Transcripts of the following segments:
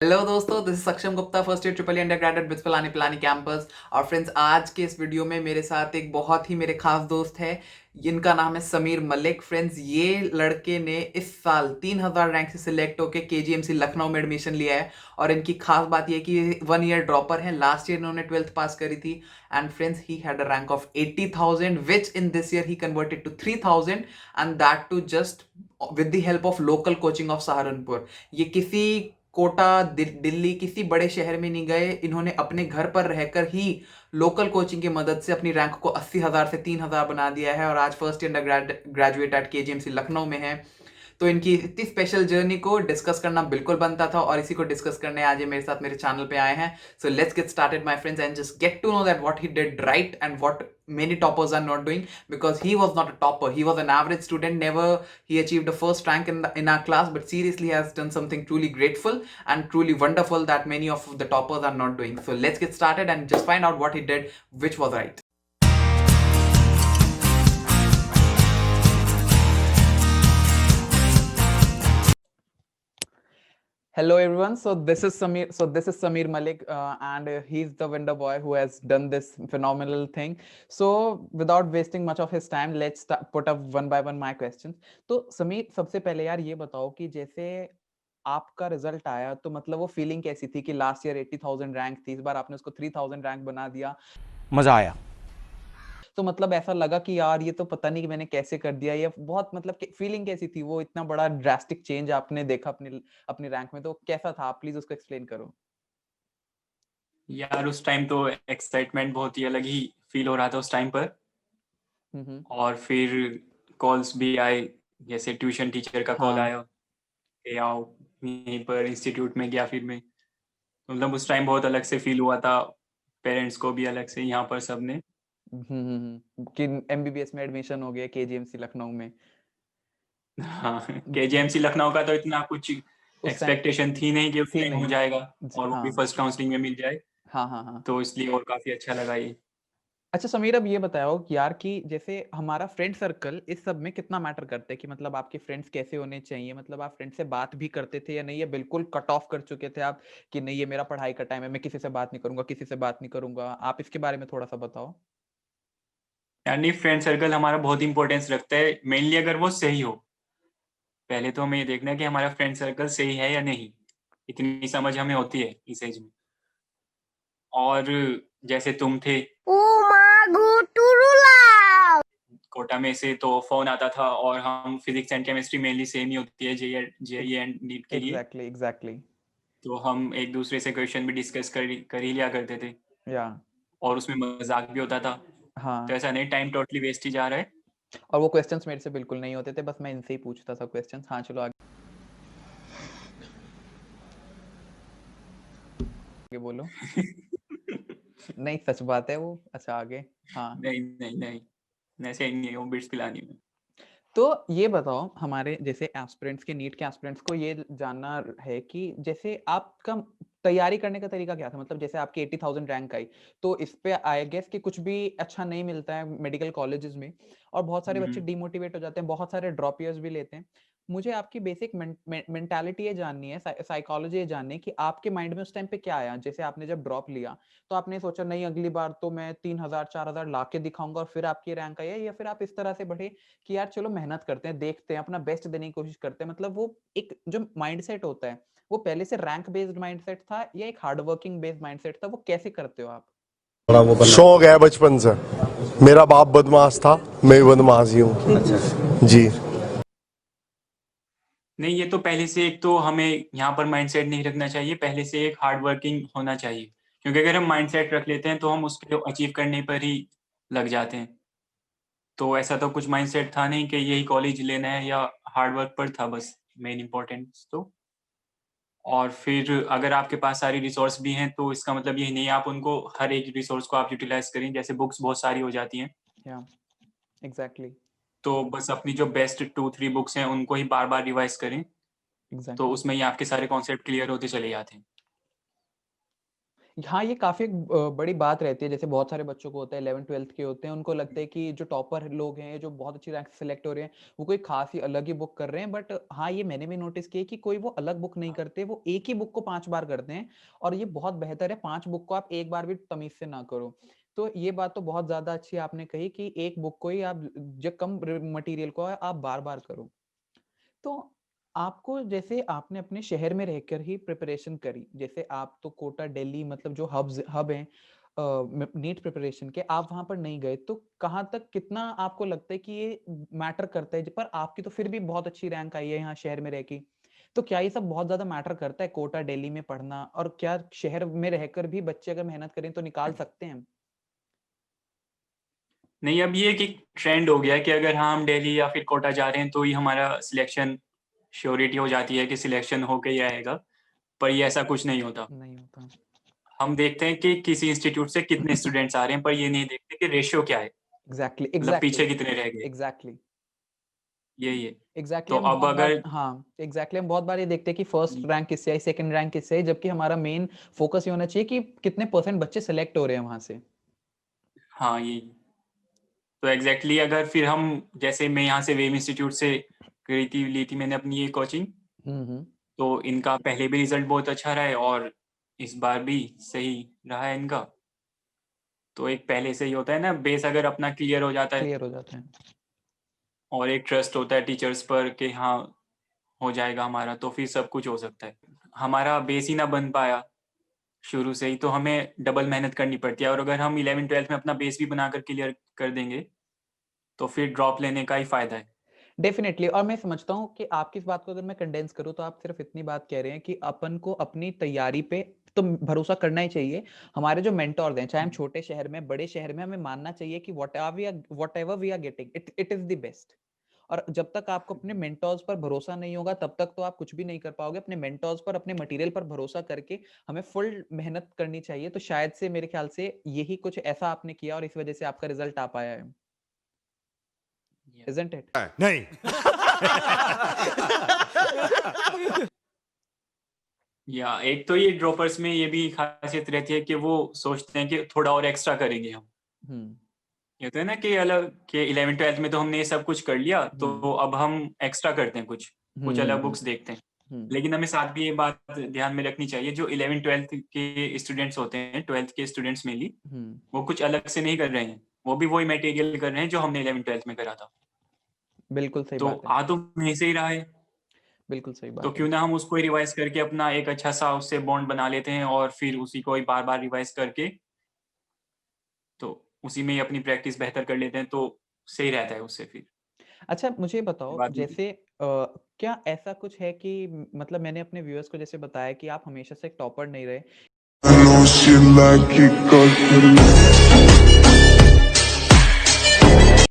Hello दोस्तों, this is सक्षम Gupta, first year triple under graduate bits Pilani Pilani campus. और friends, आज के इस वीडियो में मेरे साथ एक बहुत ही मेरे खास दोस्त है। इनका नाम है समीर मलिक। फ्रेंड्स, ये लड़के ने इस साल 3000 रैंक से सिलेक्ट होकर केजीएमसी लखनऊ में एडमिशन लिया है। और इनकी खास बात यह है कि ये 1 ईयर ड्रॉपर हैं। लास्ट ईयर इन्होंने 12th पास करी थी। And friends, he had a rank of 80,000 which in this year he converted to 3000, and that too just with the help of local coaching of Saharanpur. ये किसी कोटा दिल्ली किसी बड़े शहर में नहीं गए। इन्होंने अपने घर पर रहकर ही लोकल कोचिंग की मदद से अपनी रैंक को 80,000 से 3,000 बना दिया है, और आज first year graduate at KGMC Lucknow में है। तो इनकी इतनी स्पेशल जर्नी को डिस्कस करना बिल्कुल बनता था, और इसी को डिस्कस करने आज ये मेरे साथ मेरे चैनल पे आए हैं। So let's get started my friends and just get to know that what he did right and what many toppers are not doing, because he was not a topper, he was an average student. Never he achieved a first rank in our class, but seriously has done something truly grateful and truly wonderful that many of the toppers are not doing. So let's get started and just find out what he did which was right. Hello everyone. So this is Samir Malik, and he's the Wonder Boy who has done this phenomenal thing. So without wasting much of his time, let's put up one by one my questions. तो समीर, सबसे पहले यार ये बताओ कि जैसे आपका result आया तो मतलब वो फीलिंग कैसी थी कि लास्ट ईयर 80,000 रैंक थी, इस बार आपने उसको 3,000 रैंक बना दिया। मजा आया। तो मतलब ऐसा लगा कि यार ये तो पता नहीं कि मैंने कैसे कर दिया, ये बहुत मतलब फीलिंग कैसी थी? वो इतना बड़ा ड्रास्टिक चेंज आपने देखा अपनी अपनी रैंक में, तो कैसा था? आप प्लीज उसको एक्सप्लेन करो। यार उस टाइम तो एक्साइटमेंट बहुत ही अलग ही फील हो रहा था उस टाइम पर। और फिर कॉल्स भी आए, जैसे ट्यूशन टीचर का कॉल आया कि आओ यहीं पर इंस्टीट्यूट में गया। फिर मैं मतलब उस टाइम बहुत अलग से फील हुआ था, पेरेंट्स को भी अलग से, यहाँ पर सबने। कि एमबीबीएस में एडमिशन हो गया केजीएमसी लखनऊ में। हाँ, केजीएमसी लखनऊ का तो इतना कुछ एक्सपेक्टेशन थी नहीं कि उस टाइम हो जाएगा, और वो भी फर्स्ट काउंसलिंग में मिल जाए। हाँ। तो इसलिए और काफी अच्छा लगा ये। अच्छा समीर, अब ये बताओ कि यार कि जैसे हमारा फ्रेंड सर्कल इस सब में कितना मैटर करता है, कि मतलब आपके फ्रेंड्स कैसे होने चाहिए? मतलब आप फ्रेंड से बात भी करते थे या नहीं, ये बिल्कुल कट ऑफ कर चुके थे आप कि नहीं ये मेरा पढ़ाई का टाइम है, मैं किसी से बात नहीं करूंगा, किसी से बात नहीं करूंगा? आप इसके बारे में थोड़ा सा बताओ। यानी फ्रेंड सर्कल हमारा बहुत इंपॉर्टेंस रखता है, मेनली अगर वो सही हो। पहले तो हमें ये देखना है कि हमारा फ्रेंड सर्कल सही है या नहीं, इतनी समझ हमें होती है इस एज में। और जैसे तुम थे कोटा में से, तो फोन आता था, और हम physics and chemistry mainly same ही होती है जेईई एंड नीट के लिए। एग्जैक्टली। तो हम एक दूसरे से क्वेश्चन भी डिस्कस कर ही लिया करते थे, या और उसमें मजाक भी होता था। तो ऐसा नहीं टाइम टोटली वेस्ट ही जा रहा है। और वो क्वेश्चंस मेरे से बिल्कुल नहीं होते थे, बस मैं इनसे ही पूछता था क्वेश्चंस। हाँ चलो आगे बोलो। नहीं, सच बात है वो। अच्छा आगे। हाँ नहीं, ऐसे ही नहीं, वो बिट्स पिलानी में। तो ये बताओ, हमारे जैसे एस्पिरेंट्स के, नीट के एस्पिरेंट्स को ये जानना है कि जैसे आपका तैयारी करने का तरीका क्या था? मतलब जैसे आपकी 80,000 रैंक आई, तो इस पे आई गेस कि कुछ भी अच्छा नहीं मिलता है मेडिकल कॉलेजेस में, और बहुत सारे बच्चे डिमोटिवेट हो जाते हैं, बहुत सारे ड्रॉप ईयर्स भी लेते हैं। मुझे आपकी बेसिक मेंटालिटी ये जाननी है, साइकोलॉजी ये जाननी है कि आपके माइंड में उस टाइम पे क्या आया। जैसे आपने जब ड्रॉप लिया तो आपने सोचा नहीं अगली बार तो मैं 3,000 4,000 ला के दिखाऊंगा, और फिर आपकी रैंक आई है, या फिर आप इस तरह से बढ़े कि यार चलो मेहनत करते हैं, देखते हैं, अपना बेस्ट देने की कोशिश करते हैं? मतलब वो एक जो माइंडसेट होता है, वो पहले से रैंक बेस्ड माइंडसेट था या एक हार्ड वर्किंग बेस्ड माइंडसेट था? वो कैसे करते हो आप? शौक है बचपन से। मेरा बाप बदमाश था, मैं बदमाश ही हूँ। जी नहीं, ये तो पहले से एक तो हमें यहाँ पर माइंडसेट नहीं रखना चाहिए, पहले से एक हार्ड वर्किंग होना चाहिए। क्योंकि अगर हम माइंडसेट रख लेते हैं तो हम उसको अचीव करने पर ही लग जाते हैं। तो ऐसा तो कुछ माइंडसेट था नहीं कि यही कॉलेज लेना है, या हार्ड वर्क पर था बस मेन इम्पोर्टेंस तो। और फिर अगर आपके पास सारी रिसोर्स भी हैं, तो इसका मतलब यही नहीं आप उनको हर एक रिसोर्स को आप यूटिलाइज करें। जैसे बुक्स बहुत सारी हो जाती हैं, एग्जैक्टली तो बस अपनी जो बेस्ट 2-3 बुक्स हैं उनको ही बार बार रिवाइज करें। तो उसमें ही आपके सारे कॉन्सेप्ट क्लियर होते चले जाते हैं। हाँ, ये काफ़ी एक बड़ी बात रहती है, जैसे बहुत सारे बच्चों को होता है 11th-12th के होते हैं, उनको लगता है कि जो टॉपर लोग हैं, जो बहुत अच्छी रैंक से सेलेक्ट हो रहे हैं, वो कोई खास ही अलग ही बुक कर रहे हैं। बट हाँ, ये मैंने भी नोटिस किया है कि कोई वो अलग बुक नहीं करते, वो एक ही बुक को 5 बार करते हैं और ये बहुत बेहतर है, 5 बुक को आप एक बार भी तमीज़ से ना करो। तो ये बात तो बहुत ज़्यादा अच्छी आपने कही कि एक बुक को ही आप जो कम मटेरियल को आप बार-बार करो। तो आपको जैसे आपने अपने शहर में रहकर ही प्रिपरेशन करी, जैसे आप तो कोटा दिल्ली मतलब जो हब हैं नीट प्रिपरेशन के, आप वहां पर नहीं गए, तो कहाँ तक कितना आपको लगता है कि ये मैटर करता है? पर आपकी तो फिर भी बहुत अच्छी रैंक आई है यहाँ शहर में रह के, तो क्या ये सब बहुत ज्यादा मैटर करता है कोटा दिल्ली में पढ़ना? और क्या शहर में रहकर भी बच्चे अगर मेहनत करें तो निकाल सकते हैं? नहीं, अब ये एक ट्रेंड हो गया है कि अगर हाँ हम दिल्ली या फिर कोटा जा रहे हैं तो ही हमारा सिलेक्शन श्योरिटी हो जाती है कि सिलेक्शन होके ही आएगा, पर ये ऐसा कुछ नहीं होता। नहीं होता। हम देखते हैं कि किसी इंस्टीट्यूट से कितने स्टूडेंट्स आ रहे हैं, पर ये नहीं देखते कि रेशियो क्या है, एग्जैक्टली मतलब एग्जैक्टली पीछे कितने रह गए, एग्जैक्टली यही है। एग्जैक्टली तो हम अब बहुत बार, अगर हाँ एग्जैक्टली हम बहुत बार ये देखते हैं कि फर्स्ट रैंक किससे आई, सेकंड रैंक किससे आई, जबकि हमारा मेन फोकस ये होना चाहिए कि कितने परसेंट बच्चे सेलेक्ट हो रहे हैं वहां से। हाँ यही, तो एग्जैक्टली अगर फिर हम जैसे मैं यहाँ से वेव इंस्टीट्यूट से ली थी मैंने अपनी ये कोचिंग, हम्म। तो इनका पहले भी रिजल्ट बहुत अच्छा रहा है और इस बार भी सही रहा है इनका। तो एक पहले से ही होता है ना, बेस अगर अपना क्लियर हो जाता है क्लियर हो जाते हैं। और एक ट्रस्ट होता है टीचर्स पर कि हाँ हो जाएगा हमारा, तो फिर सब कुछ हो सकता है। हमारा बेस ही ना बन पाया शुरू से ही, तो हमें डबल मेहनत करनी पड़ती है, और अगर हम 11th-12th में अपना बेस भी बनाकर क्लियर कर देंगे तो फिर ड्रॉप लेने का ही फायदा है। डेफिनेटली, और मैं समझता हूँ कि आपकी इस बात को अगर मैं कंडेंस करूँ तो आप सिर्फ इतनी बात कह रहे हैं कि अपन को अपनी तैयारी पे तो भरोसा करना ही चाहिए। हमारे जो मेंटोर्स हैं, चाहे हम छोटे शहर में बड़े शहर में, हमें मानना चाहिए कि whatever we are getting it is the best. और जब तक आपको अपने मेंटोर्स पर भरोसा नहीं होगा तब तक तो आप कुछ भी नहीं कर पाओगे। अपने मेंटोर्स पर, अपने मटेरियल पर भरोसा करके हमें फुल मेहनत करनी चाहिए। तो शायद से मेरे ख्याल से यही कुछ ऐसा आपने किया और इस वजह से आपका रिजल्ट आ पाया है, isn't it? नहीं। या एक तो ये ड्रॉपर्स में ये भी खासियत रहती है कि वो सोचते हैं कि थोड़ा और एक्स्ट्रा करेंगे हम। हम्म ये होता है ना कि अलग कि 11th-12th में तो हमने ये सब कुछ कर लिया, तो अब हम एक्स्ट्रा करते हैं कुछ कुछ अलग बुक्स देखते हैं। हम्म लेकिन हमें साथ भी ये बात ध्यान में रखनी चाहिए, जो 11th-12th के स्टूडेंट्स होते हैं, 12th के स्टूडेंट्स मेनली, हम्म वो कुछ अलग से नहीं कर रहे हैं, वो भी वही मटेरियल कर रहे हैं जो हमने 11th-12th में करा था। बिल्कुल सही तो बात है। आ तो वहीं से ही रहा है, बिल्कुल सही तो बात है। क्यों ना हम उसको ही रिवाइज करके अपना एक अच्छा सा उससे बॉन्ड बना लेते हैं और फिर उसी को ही बार बार रिवाइज करके, तो उसी में ही अपनी प्रैक्टिस बेहतर कर लेते हैं, तो सही रहता है उससे फिर। अच्छा मुझे बताओ, बात नहीं। जैसे क्या ऐसा कुछ है कि मतलब मैंने अपने व्यूअर्स को जैसे बताया कि आप हमेशा से एक टॉपर नहीं रहे, I know she like it 'cause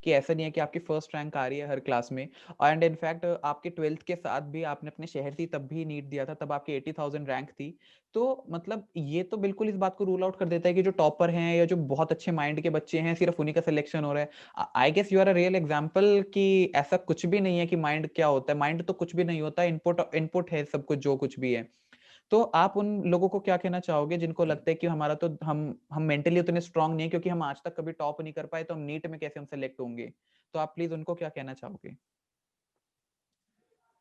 कि ऐसा नहीं है कि आपकी फर्स्ट रैंक आ रही है हर क्लास में, एंड इनफैक्ट आपके 12th के साथ भी आपने अपने शहर थी तब भी नीट दिया था, तब आपकी 80,000 रैंक थी। तो मतलब ये तो बिल्कुल इस बात को रूल आउट कर देता है कि जो टॉपर हैं या जो बहुत अच्छे माइंड के बच्चे हैं सिर्फ उन्हीं का सिलेक्शन हो रहा है। I guess you are a real example कि ऐसा कुछ भी नहीं है कि माइंड क्या होता है। माइंड तो कुछ भी नहीं होता, इनपुट इनपुट है सब कुछ जो कुछ भी है। तो आप उन लोगों को क्या कहना चाहोगे जिनको लगता है कि हमारा तो हम मेंटली उतने स्ट्रांग नहीं है क्योंकि हम आज तक कभी टॉप नहीं कर पाए, तो हम नीट में कैसे हम सेलेक्ट होंगे? तो आप प्लीज उनको क्या कहना चाहोगे?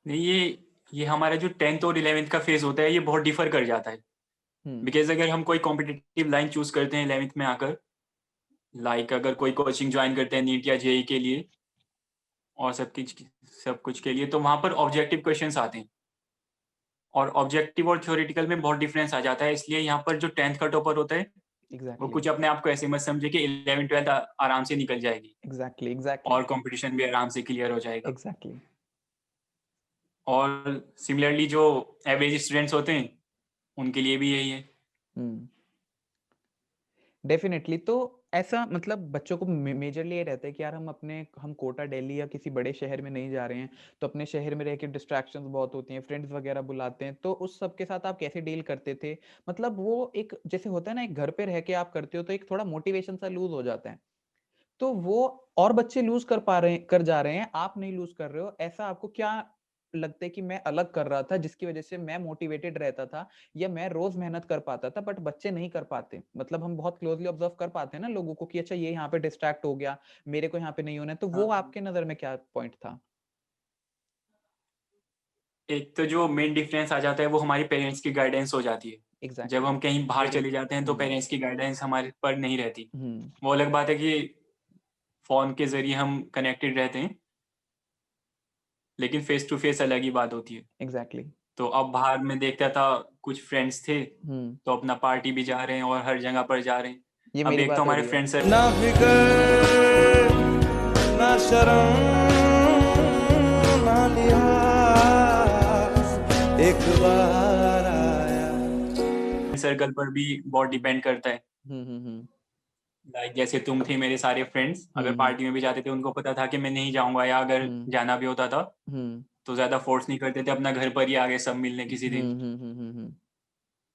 नहीं, ये हमारा जो 10th और 11th का फेज होता है ये बहुत डिफर कर जाता है, हम्म बिकॉज अगर हम कोई कॉम्पिटिटिव लाइन चूज करते हैं 11th में आकर, लाइक अगर कोई कोचिंग ज्वाइन करते हैं नीट या जेई के लिए और सब कुछ के लिए, तो वहां पर ऑब्जेक्टिव क्वेश्चंस आते हैं, और ऑब्जेक्टिव और थ्योरेटिकल में बहुत डिफरेंस आ जाता है। इसलिए यहाँ पर जो 10th का टॉपर होता है वो एग्जैक्टली कुछ अपने आप को ऐसे मत समझे कि 11th-12th आराम से निकल जाएगी एग्जैक्टली एग्जैक्टली और कंपटीशन भी आराम से क्लियर हो जाएगा। एग्जैक्टली और सिमिलरली जो एवरेज स्टूडेंट्स होते हैं उनके लिए भी यही है। हम्म डेफिनेटली। तो ऐसा मतलब बच्चों को मेजरली ये रहता है कि यार हम कोटा दिल्ली या किसी बड़े शहर में नहीं जा रहे हैं, तो अपने शहर में रह के डिस्ट्रैक्शंस बहुत होती हैं, फ्रेंड्स वगैरह बुलाते हैं, तो उस सब के साथ आप कैसे डील करते थे? मतलब वो एक जैसे होता है ना, एक घर पे रह के आप करते हो तो एक थोड़ा मोटिवेशन सा लूज हो जाता है, तो वो और बच्चे लूज कर जा रहे हैं, आप नहीं लूज कर रहे हो, ऐसा आपको क्या लगता है कि मैं अलग कर रहा था जिसकी वजह से मैं मोटिवेटेड रहता था या मैं रोज मेहनत कर पाता था, बट बच्चे नहीं कर पाते। मतलब हम बहुत क्लोजली ऑब्जर्व कर पाते हैं ना लोगों को कि अच्छा ये यहाँ पे डिस्ट्रैक्ट हो गया, मेरे को यहाँ पे नहीं होना है। तो वो हाँ। आपके नजर में क्या पॉइंट था? एक तो जो मेन डिफरेंस आ जाता है वो हमारी पेरेंट्स की गाइडेंस हो जाती है। जब एग्जैक्टली। हम कहीं बाहर वेरी चले ट्रू। जाते हैं तो पेरेंट्स की गाइडेंस हमारे पर नहीं रहती। हम्म। वो अलग बात है कि फ़ोन के ज़रिए हम कनेक्टेड रहते हैं, लेकिन फेस टू फेस अलग ही बात होती है। एग्जैक्टली। तो अब बाहर मैं देखता था कुछ फ्रेंड्स थे, हम्म। तो अपना पार्टी भी जा रहे हैं और हर जगह पर जा रहे हैं। ये अब मेरी एक तो बात हो हमारे रही है। फ्रेंड ना फिकर ना शर्म ना लिहाज, एक बार आया। सर्कल पर भी बहुत डिपेंड करता है। हम्म। लाइक जैसे तुम थे, मेरे सारे फ्रेंड्स अगर हम्म। पार्टी में भी जाते थे उनको पता था कि मैं नहीं जाऊँगा, या अगर हम्म। जाना भी होता था हम्म। तो ज़्यादा फ़ोर्स नहीं करते थे, अपना घर पर ही आ गए सब मिलने किसी दिन।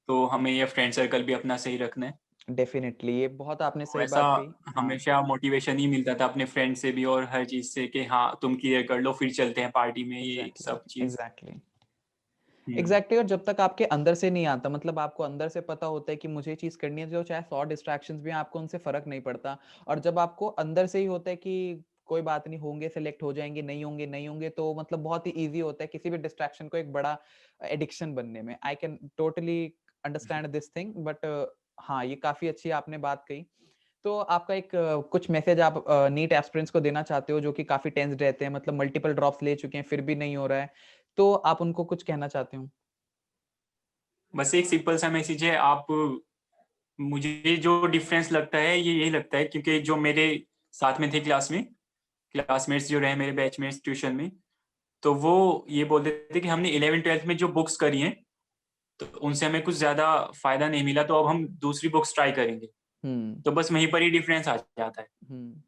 तो हमें ये फ्रेंड सर्कल भी अपना सही रखना है। डेफिनेटली, ये बहुत आपने तो सही ऐसा बात कही। हाँ। हमेशा मोटिवेशन ही मिलता था अपने फ्रेंड से भी और हर चीज़ से कि हाँ, तुम क्लियर कर लो फिर चलते हैं पार्टी में, ये एग्जैक्टली। सब चीज़। एग्जैक्टली। हुँ। एग्जैक्टली। और जब तक आपके अंदर से नहीं आता, मतलब आपको अंदर से पता होता है कि मुझे ये चीज करनी है, जो चाहे 100 डिस्ट्रैक्शंस भी हैं, आपको उनसे फर्क नहीं पड़ता। और जब आपको अंदर से ही होता है कि कोई बात नहीं, होंगे सिलेक्ट हो जाएंगे, नहीं होंगे नहीं होंगे, तो मतलब बहुत ही इजी होता है किसी भी डिस्ट्रैक्शन को एक बड़ा एडिक्शन बनने में। I can totally understand this thing, but हाँ, ये काफी अच्छी आपने बात कही। तो आपका एक कुछ मैसेज आप नीट एस्पिरेंट्स को देना चाहते हो जो कि काफी टेंस्ड रहते हैं, मतलब मल्टीपल ड्रॉप्स ले चुके हैं फिर भी नहीं हो रहा है, तो आप उनको कुछ कहना चाहते हो? बस एक सिंपल सा मैसेज है, आप मुझे जो डिफरेंस लगता है ये यही लगता है, क्योंकि जो मेरे साथ में थे क्लास में, क्लासमेट्स जो रहे मेरे बैचमेट्स ट्यूशन में, तो वो ये बोलते थे कि हमने 11th-12th में जो बुक्स करी हैं, तो उनसे हमें कुछ ज़्यादा फ़ायदा नहीं मिला, तो अब हम दूसरी बुक्स ट्राई करेंगे। हम्म। तो बस वहीं पर ही डिफरेंस आ जाता है। हम्म।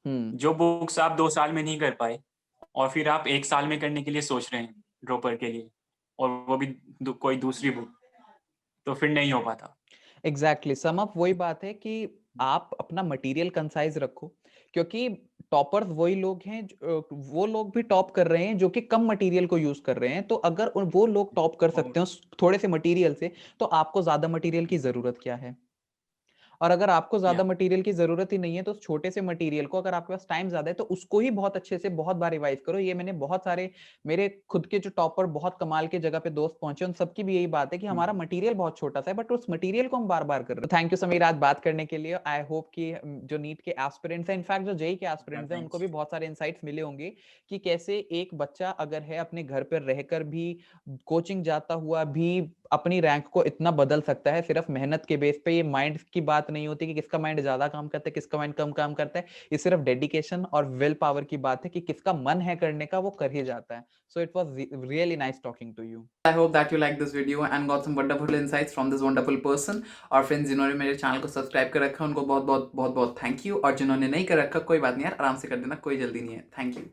हम्म। जो बुक्स आप 2 साल में नहीं कर पाए और फिर आप 1 साल में करने के लिए सोच रहे हैं ड्रॉपर के लिए, और वो भी कोई दूसरी बुक, तो फिर नहीं हो पाता। एग्जैक्टली, सम अप वही बात है कि आप अपना मटेरियल कंसाइज रखो, क्योंकि टॉपर्स वही लोग हैं वो लोग भी टॉप कर रहे हैं जो कि कम मटेरियल को यूज कर रहे हैं। तो अगर वो लोग टॉप कर सकते हो थोड़े से मटेरियल से, तो आपको ज्यादा मटेरियल की जरूरत क्या है? और अगर आपको ज्यादा या मटेरियल की जरूरत ही नहीं है, तो छोटे से मटेरियल को, अगर आपके पास टाइम ज्यादा है, तो उसको ही बहुत अच्छे से बहुत बार रिवाइज करो। ये मैंने बहुत सारे मेरे खुद के जो टॉपर बहुत कमाल के जगह पे दोस्त पहुंचे, उन सबकी भी यही बात है कि हमारा मटेरियल बहुत छोटा सा है, बट उस मटेरियल को हम बार बार कर रहे हैं। थैंक यू समीर आज बात करने के लिए। आई होप कि जो नीट के एस्पिरेंट्स हैं, इनफैक्ट जो जेई के एस्पिरेंट्स हैं, उनको भी बहुत सारे इंसाइट्स मिले होंगे कि कैसे एक बच्चा अगर है अपने घर पर रहकर भी कोचिंग जाता हुआ भी अपनी रैंक को इतना बदल सकता है सिर्फ मेहनत के बेस पे। ये माइंड की बात नहीं होती कि किसका माइंड ज्यादा काम करता है, किसका माइंड कम काम करता है। ये सिर्फ डेडिकेशन और विल पावर की बात है कि किसका मन है करने का, वो कर ही जाता है। So it was really nice talking to you. I hope that you like this video and got some wonderful insights from this wonderful person. और फ्रेंड्स, जिन्होंने मेरे चैनल को सब्सक्राइब कर रखा है उनको बहुत बहुत बहुत बहुत थैंक यू, और जिन्होंने नहीं कर रखा कोई बात नहीं यार, आराम से कर देना, कोई जल्दी नहीं है। Thank you.